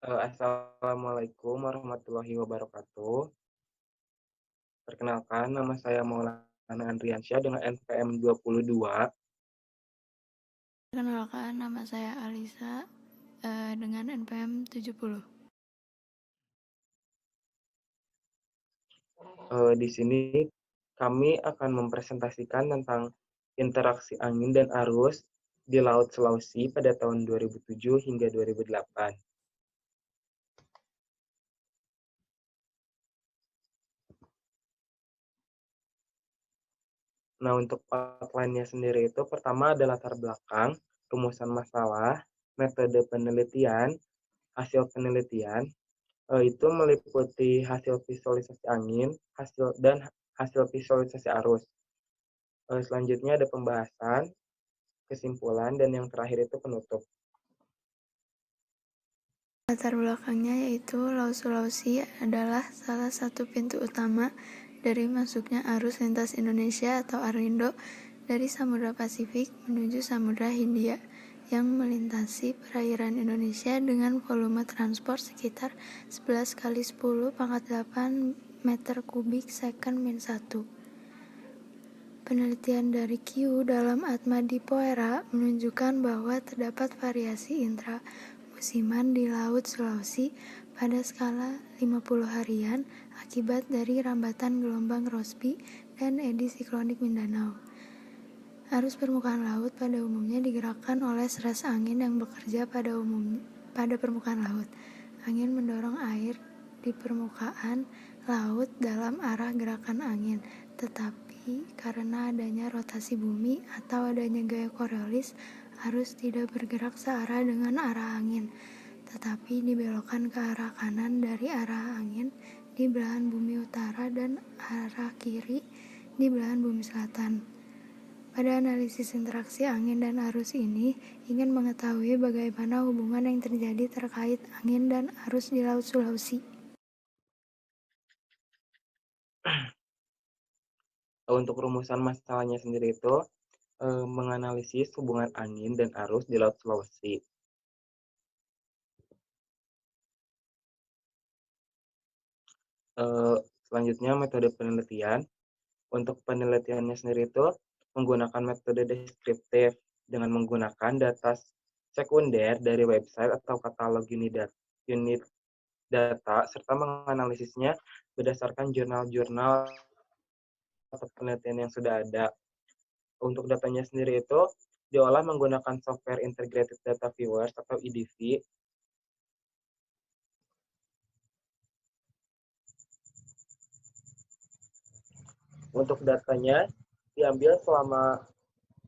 Assalamualaikum warahmatullahi wabarakatuh. Perkenalkan, nama saya Maulana Andriansyah dengan NPM 22. Perkenalkan, nama saya Alisa dengan NPM 70. Di sini kami akan mempresentasikan tentang interaksi angin dan arus di Laut Sulawesi pada tahun 2007 hingga 2008. Nah, untuk outline-nya sendiri itu pertama adalah latar belakang, rumusan masalah, metode penelitian, hasil penelitian, itu meliputi hasil visualisasi angin, hasil visualisasi arus. Selanjutnya ada pembahasan, kesimpulan, dan yang terakhir itu penutup. Latar belakangnya yaitu Laut Sulawesi adalah salah satu pintu utama dari masuknya arus lintas Indonesia atau Arindo dari Samudra Pasifik menuju Samudra Hindia yang melintasi perairan Indonesia dengan volume transport sekitar 11 kali 10 pangkat 8 meter kubik second min 1. Penelitian dari Q dalam Atma di Poera menunjukkan bahwa terdapat variasi intra-musiman di Laut Sulawesi pada skala 50 harian akibat dari rambatan gelombang Rossby dan edi siklonik Mindanao. Arus permukaan laut pada umumnya digerakkan oleh seras angin yang bekerja pada permukaan laut. Angin mendorong air di permukaan laut dalam arah gerakan angin, tetapi karena adanya rotasi bumi atau adanya gaya Coriolis, arus tidak bergerak searah dengan arah angin, tetapi dibelokkan ke arah kanan dari arah angin di belahan bumi utara dan arah kiri di belahan bumi selatan. Pada analisis interaksi angin dan arus ini, ingin mengetahui bagaimana hubungan yang terjadi terkait angin dan arus di Laut Sulawesi. Untuk rumusan masalahnya sendiri itu menganalisis hubungan angin dan arus di Laut Sulawesi. Selanjutnya metode penelitian. Untuk penelitiannya sendiri itu menggunakan metode deskriptif dengan menggunakan data sekunder dari website atau katalog unit data serta menganalisisnya berdasarkan jurnal-jurnal atau penelitian yang sudah ada. Untuk datanya sendiri itu diolah menggunakan software Integrated Data Viewers atau IDV. Untuk datanya diambil selama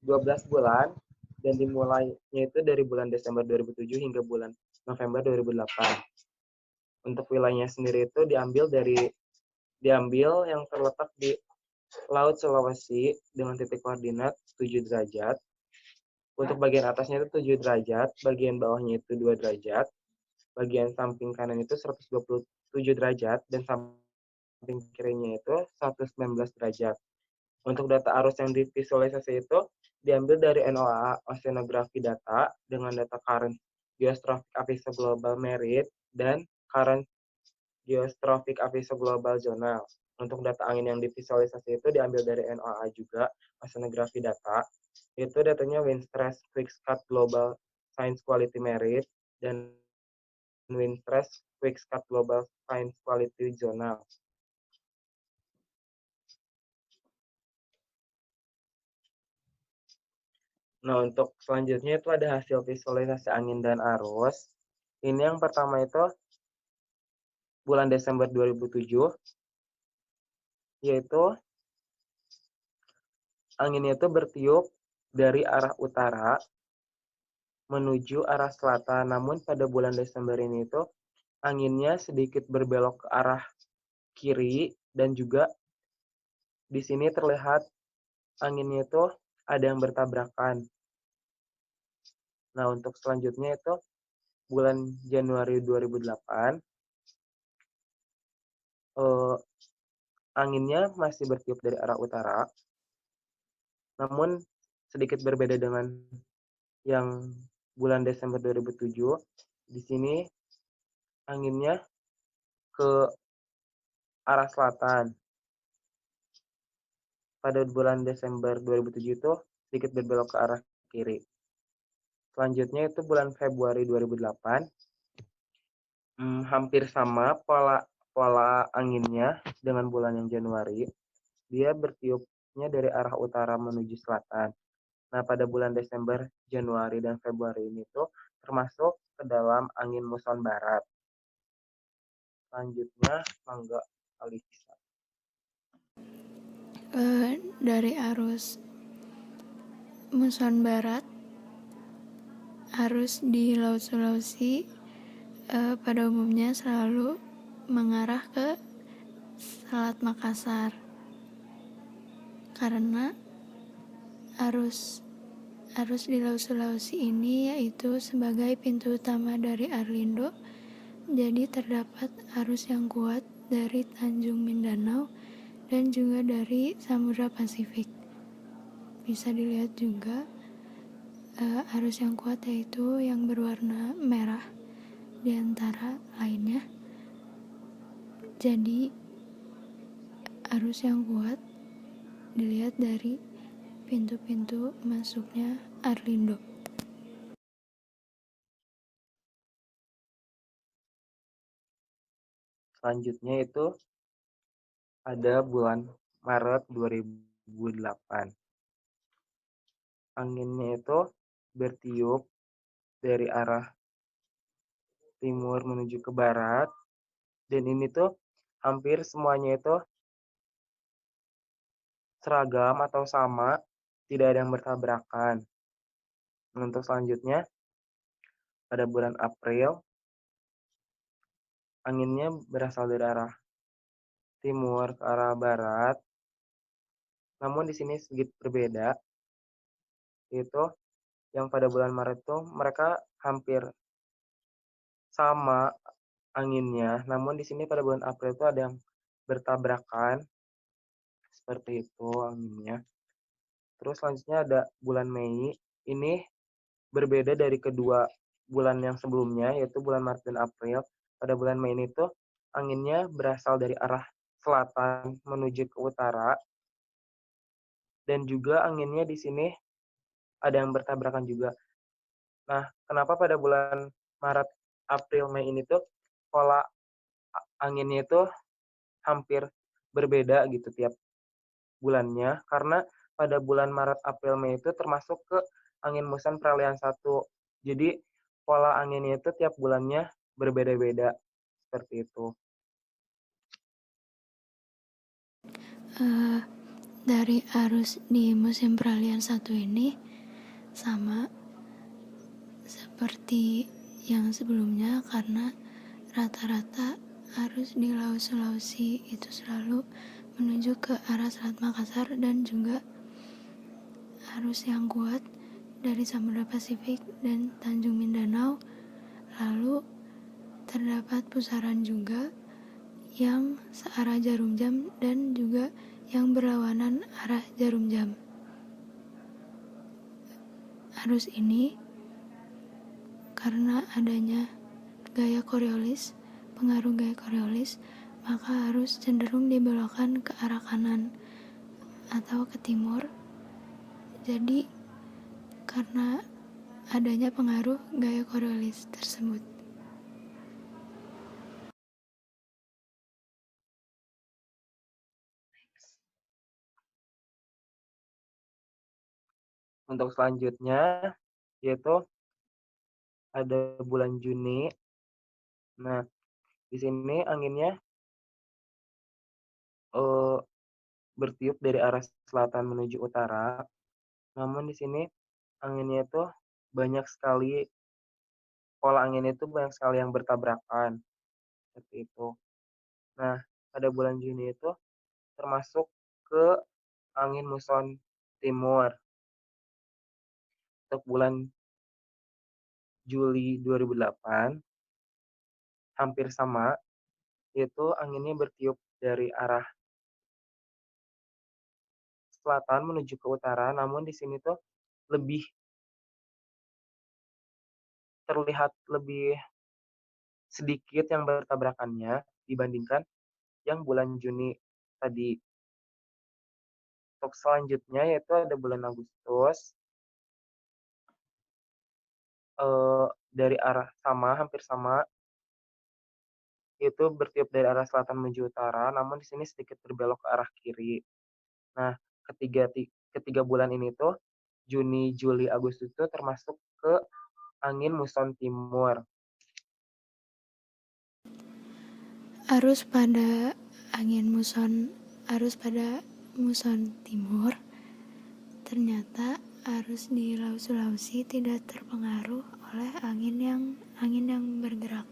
12 bulan dan dimulainya itu dari bulan Desember 2007 hingga bulan November 2008. Untuk wilayahnya sendiri itu diambil yang terletak di Laut Sulawesi dengan titik koordinat 7 derajat. Untuk bagian atasnya itu 7 derajat, bagian bawahnya itu 2 derajat, bagian samping kanan itu 127 derajat, dan samping kirinya itu 119 derajat. Untuk data arus yang divisualisasi itu diambil dari NOAA Oceanography Data dengan data Current Geostrophic Aviso Global Merit dan Current Geostrophic Aviso Global Journal. Untuk data angin yang divisualisasi itu diambil dari NOAA juga, Oceanography Data. Itu datanya Wind Stress Quickscat Global Science Quality Merit dan Wind Stress Quickscat Global Science Quality Journal. Nah, untuk selanjutnya itu ada hasil visualisasi angin dan arus. Ini yang pertama itu bulan Desember 2007, yaitu anginnya itu bertiup dari arah utara menuju arah selatan. Namun pada bulan Desember ini itu anginnya sedikit berbelok ke arah kiri dan juga di sini terlihat anginnya itu ada yang bertabrakan. Nah, untuk selanjutnya itu bulan Januari 2008 anginnya masih bertiup dari arah utara, namun sedikit berbeda dengan yang bulan Desember 2007. Di sini anginnya ke arah selatan. Pada bulan Desember 2007 itu sedikit berbelok ke arah kiri. Selanjutnya itu bulan Februari 2008, hampir sama pola anginnya dengan bulan yang Januari. Dia bertiupnya dari arah utara menuju selatan. Nah, pada bulan Desember, Januari, dan Februari ini tuh termasuk ke dalam angin muson barat. Selanjutnya, mangga Alisa. Dari arus muson barat, arus di Laut Sulawesi pada umumnya selalu mengarah ke Selat Makassar, karena arus di Laut Sulawesi ini yaitu sebagai pintu utama dari Arlindo. Jadi terdapat arus yang kuat dari Tanjung Mindanao dan juga dari Samudra Pasifik. Bisa dilihat juga arus yang kuat yaitu yang berwarna merah di antara lainnya. Jadi arus yang kuat dilihat dari pintu-pintu masuknya Arlindo. Selanjutnya itu ada bulan Maret 2008. Anginnya itu bertiup dari arah timur menuju ke barat, dan ini tuh hampir semuanya itu seragam atau sama, tidak ada yang bertabrakan. Untuk selanjutnya, pada bulan April, anginnya berasal dari arah timur ke arah barat, namun di sini sedikit berbeda, yaitu yang pada bulan Maret itu mereka hampir sama anginnya, namun di sini pada bulan April itu ada yang bertabrakan, seperti itu anginnya. Terus selanjutnya ada bulan Mei, ini berbeda dari kedua bulan yang sebelumnya, yaitu bulan Maret dan April. Pada bulan Mei ini tuh anginnya berasal dari arah selatan menuju ke utara, dan juga anginnya di sini ada yang bertabrakan juga. Nah, kenapa pada bulan Maret, April, Mei ini tuh pola anginnya itu hampir berbeda gitu tiap bulannya? Karena pada bulan Maret, April, Mei itu termasuk ke angin muson peralihan 1. Jadi pola anginnya itu tiap bulannya berbeda-beda, seperti itu. Dari arus di musim peralihan 1 ini sama seperti yang sebelumnya, karena rata-rata arus di Laut Sulawesi itu selalu menuju ke arah Selat Makassar, dan juga arus yang kuat dari Samudra Pasifik dan Tanjung Mindanao. Lalu terdapat pusaran juga yang searah jarum jam dan juga yang berlawanan arah jarum jam. Arus ini karena adanya gaya Coriolis, pengaruh gaya Coriolis, maka harus cenderung dibelokkan ke arah kanan atau ke timur. Jadi karena adanya pengaruh gaya Coriolis tersebut. Untuk selanjutnya yaitu ada bulan Juni. Nah, di sini anginnya bertiup dari arah selatan menuju utara. Namun di sini anginnya itu banyak sekali, pola angin itu banyak sekali yang bertabrakan, seperti itu. Nah, pada bulan Juni itu termasuk ke angin muson timur. Untuk bulan Juli 2008 hampir sama, yaitu anginnya bertiup dari arah selatan menuju ke utara, namun di sini tuh lebih terlihat lebih sedikit yang bertabrakannya dibandingkan yang bulan Juni tadi. Untuk selanjutnya yaitu ada bulan Agustus, dari arah sama, hampir sama, itu bertiup dari arah selatan menuju utara, namun di sini sedikit berbelok ke arah kiri. Nah, ketiga bulan ini tuh, Juni, Juli, Agustus itu termasuk ke angin muson timur. Arus pada angin muson, arus pada muson timur, ternyata arus di Laut Sulawesi tidak terpengaruh oleh angin yang bergerak.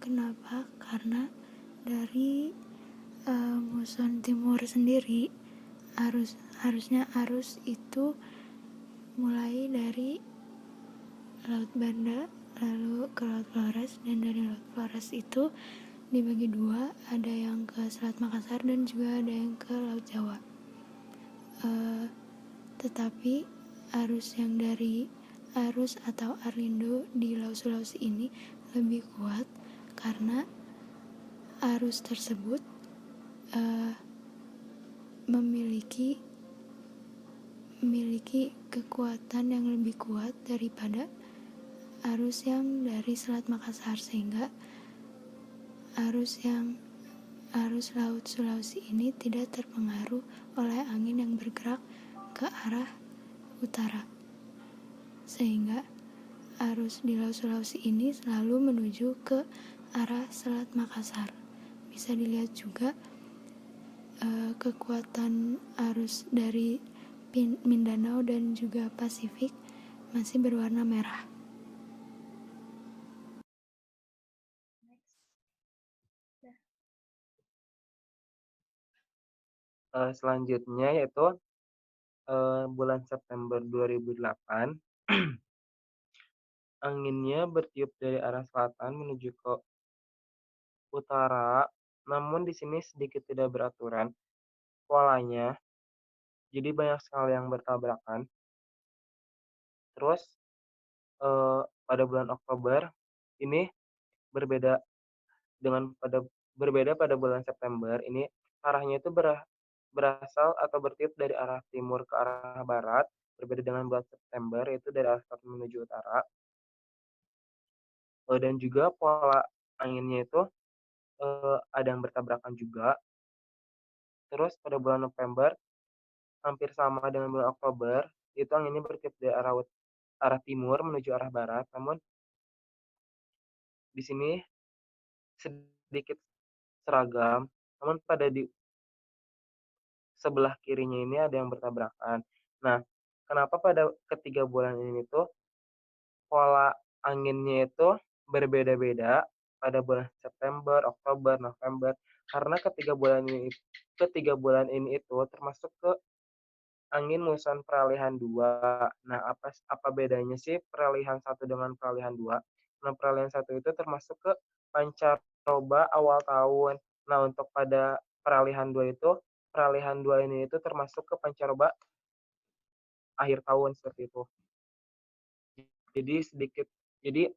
Kenapa? Karena dari muson timur sendiri arus itu mulai dari Laut Banda lalu ke Laut Flores, dan dari Laut Flores itu dibagi dua, ada yang ke Selat Makassar dan juga ada yang ke Laut Jawa. Tetapi arus atau Arlindo di Laut Sulawesi ini lebih kuat karena arus tersebut memiliki kekuatan yang lebih kuat daripada arus yang dari Selat Makassar, sehingga arus Laut Sulawesi ini tidak terpengaruh oleh angin yang bergerak ke arah utara, sehingga arus di Laut Sulawesi ini selalu menuju ke arah Selat Makassar. Bisa dilihat juga kekuatan arus dari Mindanao dan juga Pasifik masih berwarna merah. Selanjutnya yaitu bulan September 2008, anginnya bertiup dari arah selatan menuju ke utara, namun di sini sedikit tidak beraturan polanya, jadi banyak sekali yang bertabrakan. Terus pada bulan Oktober ini berbeda berbeda pada bulan September ini, arahnya itu berasal atau bertiup dari arah timur ke arah barat, berbeda dengan bulan September yaitu dari arah selatan menuju utara. Dan juga pola anginnya itu ada yang bertabrakan juga. Terus pada bulan November hampir sama dengan bulan Oktober, itu anginnya bertiup dari arah timur menuju arah barat, namun di sini sedikit seragam, namun pada di sebelah kirinya ini ada yang bertabrakan. Nah, kenapa pada ketiga bulan ini tuh pola anginnya itu berbeda-beda pada bulan September, Oktober, November, karena ketiga bulan ini itu termasuk ke angin muson peralihan 2. Nah, apa bedanya sih peralihan 1 dengan peralihan 2? Nah, peralihan 1 itu termasuk ke pancaroba awal tahun. Nah, untuk pada peralihan 2 ini itu termasuk ke pancaroba akhir tahun seperti itu. Jadi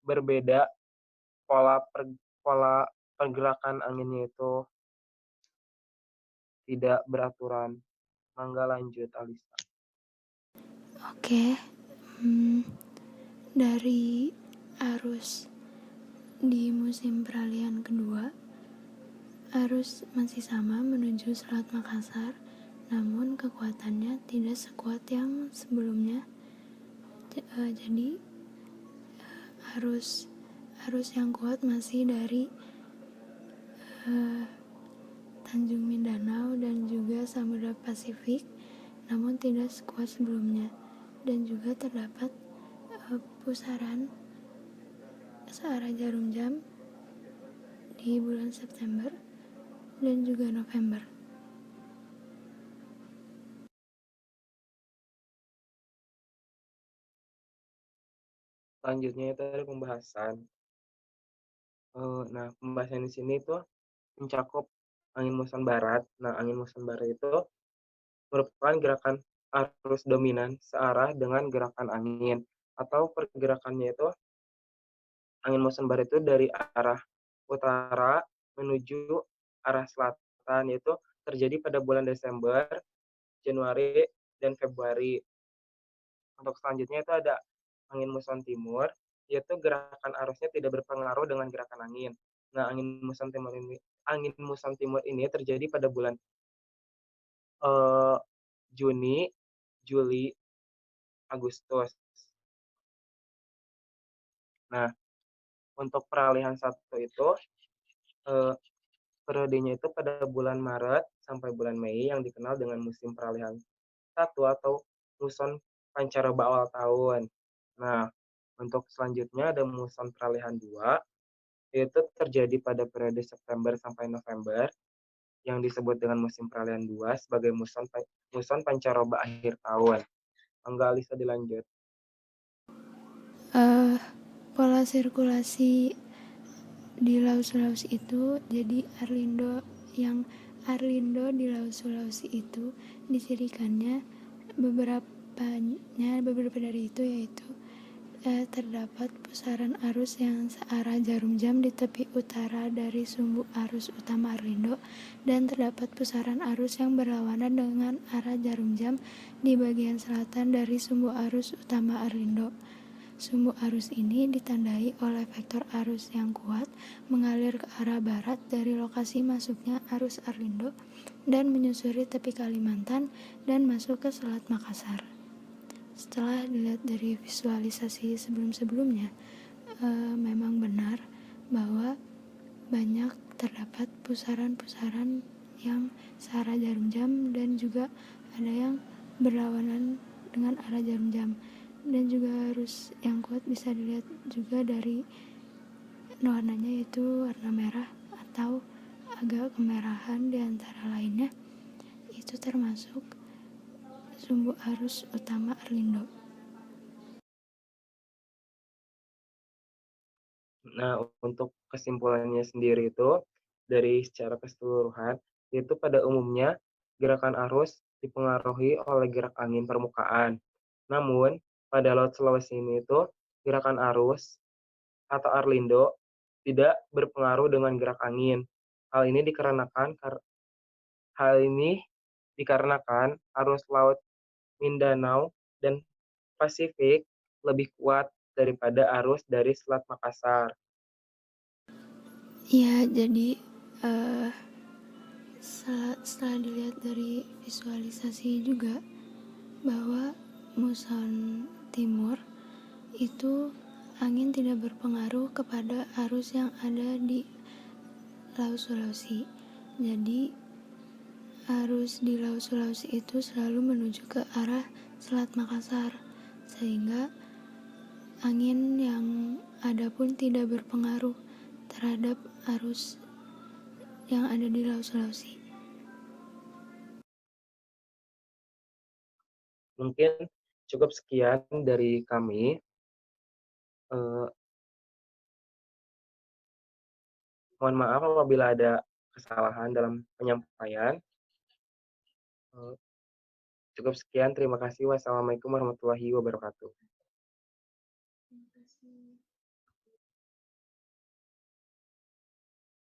berbeda pola pergerakan anginnya itu tidak beraturan. Mangga lanjut, Alisa. Oke, dari arus di musim peralihan kedua, arus masih sama menuju Selat Makassar, namun kekuatannya tidak sekuat yang sebelumnya. Jadi arus yang kuat masih dari Tanjung Mindanao dan juga Samudra Pasifik, namun tidak sekuat sebelumnya. Dan juga terdapat pusaran searah jarum jam di bulan September dan juga November. Selanjutnya itu ada pembahasan. Nah, pembahasan di sini tuh mencakup angin muson barat. Nah, angin muson barat itu merupakan gerakan arus dominan searah dengan gerakan angin, atau pergerakannya itu Angin muson barat itu dari arah utara menuju arah selatan, yaitu terjadi pada bulan Desember, Januari, dan Februari. Untuk selanjutnya itu ada angin muson timur, yaitu gerakan arusnya tidak berpengaruh dengan gerakan angin. Nah, angin muson timur ini terjadi pada bulan eh, Juni, Juli, Agustus. Nah, untuk peralihan satu itu eh, periodenya itu pada bulan Maret sampai bulan Mei yang dikenal dengan musim peralihan satu atau muson pancaroba awal tahun. Nah, untuk selanjutnya ada muson peralihan 2, yaitu terjadi pada periode September sampai November yang disebut dengan musim peralihan 2 sebagai muson pancaroba akhir tahun. Enggak, Alisa dilanjut. Eh, Pola sirkulasi di Laut Sulawesi itu, jadi Arlindo di Laut Sulawesi itu dicirikannya beberapa dari itu, yaitu terdapat pusaran arus yang searah jarum jam di tepi utara dari sumbu arus utama Arlindo, dan terdapat pusaran arus yang berlawanan dengan arah jarum jam di bagian selatan dari sumbu arus utama Arlindo. Sumbu arus ini ditandai oleh vektor arus yang kuat mengalir ke arah barat dari lokasi masuknya arus Arlindo dan menyusuri tepi Kalimantan dan masuk ke Selat Makassar. Setelah dilihat dari visualisasi sebelum-sebelumnya, memang benar bahwa banyak terdapat pusaran-pusaran yang searah jarum jam dan juga ada yang berlawanan dengan arah jarum jam, dan juga arus yang kuat bisa dilihat juga dari warnanya, yaitu warna merah atau agak kemerahan di antara lainnya. Itu termasuk sumbu arus utama Arlindo. Nah, untuk kesimpulannya sendiri itu, dari secara keseluruhan, itu pada umumnya gerakan arus dipengaruhi oleh gerak angin permukaan. Namun, pada Laut Sulawesi ini itu, gerakan arus atau Arlindo tidak berpengaruh dengan gerak angin. Hal ini dikarenakan arus Laut Mindanao dan Pasifik lebih kuat daripada arus dari Selat Makassar. Ya, jadi setelah dilihat dari visualisasi juga bahwa muson timur itu angin tidak berpengaruh kepada arus yang ada di Laut Sulawesi. Jadi arus di Laut Sulawesi itu selalu menuju ke arah Selat Makassar, sehingga angin yang ada pun tidak berpengaruh terhadap arus yang ada di Laut Sulawesi. Mungkin cukup sekian dari kami. Eh, Mohon maaf apabila ada kesalahan dalam penyampaian. Eh, Cukup sekian, terima kasih. Wassalamualaikum warahmatullahi wabarakatuh.